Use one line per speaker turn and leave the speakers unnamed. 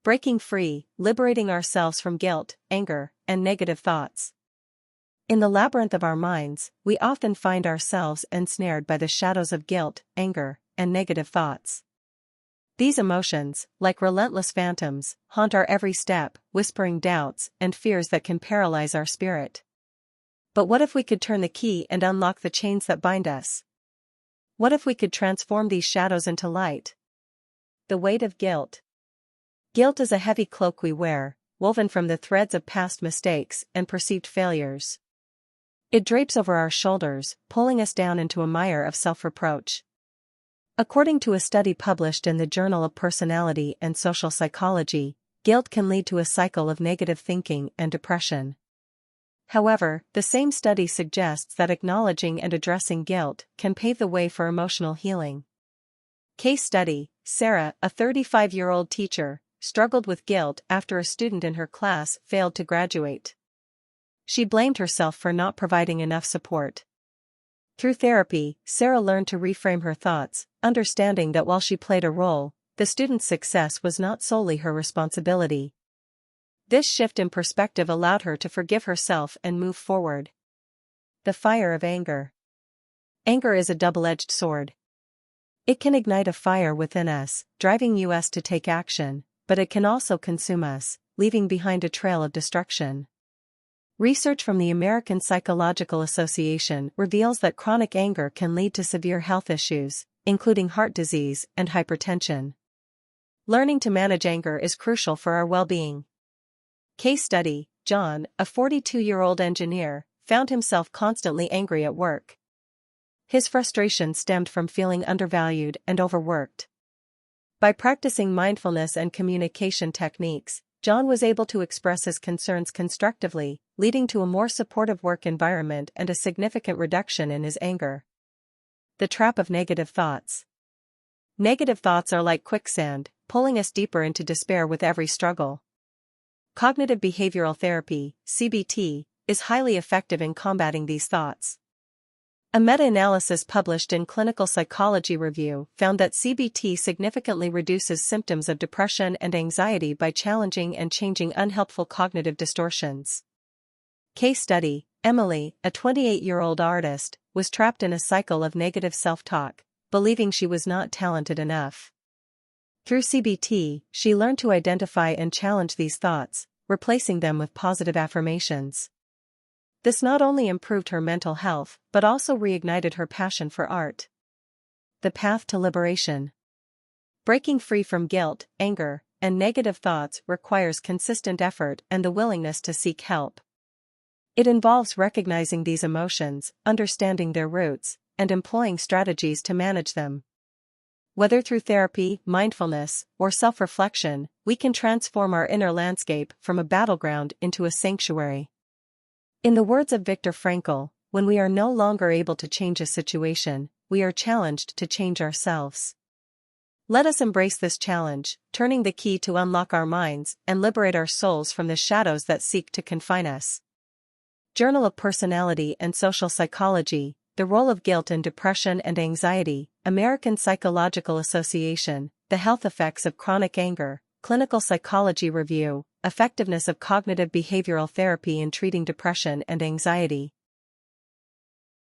Breaking free, liberating ourselves from guilt, anger, and negative thoughts. In the labyrinth of our minds, we often find ourselves ensnared by the shadows of guilt, anger, and negative thoughts. These emotions, like relentless phantoms, haunt our every step, whispering doubts and fears that can paralyze our spirit. But what if we could turn the key and unlock the chains that bind us? What if we could transform these shadows into light? The weight of guilt. Guilt is a heavy cloak we wear, woven from the threads of past mistakes and perceived failures. It drapes over our shoulders, pulling us down into a mire of self-reproach. According to a study published in the Journal of Personality and Social Psychology, guilt can lead to a cycle of negative thinking and depression. However, the same study suggests that acknowledging and addressing guilt can pave the way for emotional healing. Case study: Sarah, a 35-year-old teacher, struggled with guilt after a student in her class failed to graduate. She blamed herself for not providing enough support. Through therapy, Sarah learned to reframe her thoughts, understanding that while she played a role, the student's success was not solely her responsibility. This shift in perspective allowed her to forgive herself and move forward. The fire of anger. Anger is a double-edged sword. It can ignite a fire within us, driving us to take action, but it can also consume us, leaving behind a trail of destruction. Research from the American Psychological Association reveals that chronic anger can lead to severe health issues, including heart disease and hypertension. Learning to manage anger is crucial for our well-being. Case study: John, a 42-year-old engineer, found himself constantly angry at work. His frustration stemmed from feeling undervalued and overworked. By practicing mindfulness and communication techniques, John was able to express his concerns constructively, leading to a more supportive work environment and a significant reduction in his anger. The trap of negative thoughts. Negative thoughts are like quicksand, pulling us deeper into despair with every struggle. Cognitive behavioral therapy, CBT, is highly effective in combating these thoughts. A meta-analysis published in Clinical Psychology Review found that CBT significantly reduces symptoms of depression and anxiety by challenging and changing unhelpful cognitive distortions. Case study: Emily, a 28-year-old artist, was trapped in a cycle of negative self-talk, believing she was not talented enough. Through CBT, she learned to identify and challenge these thoughts, replacing them with positive affirmations. This not only improved her mental health but also reignited her passion for art. The path to liberation. Breaking free from guilt, anger, and negative thoughts requires consistent effort and the willingness to seek help. It involves recognizing these emotions, understanding their roots, and employing strategies to manage them. Whether through therapy, mindfulness, or self-reflection, we can transform our inner landscape from a battleground into a sanctuary. In the words of Viktor Frankl, when we are no longer able to change a situation, we are challenged to change ourselves. Let us embrace this challenge, turning the key to unlock our minds and liberate our souls from the shadows that seek to confine us. Journal of Personality and Social Psychology, The Role of Guilt in Depression and Anxiety, American Psychological Association, The Health Effects of Chronic Anger, Clinical Psychology Review, Effectiveness of Cognitive Behavioral Therapy in Treating Depression and Anxiety.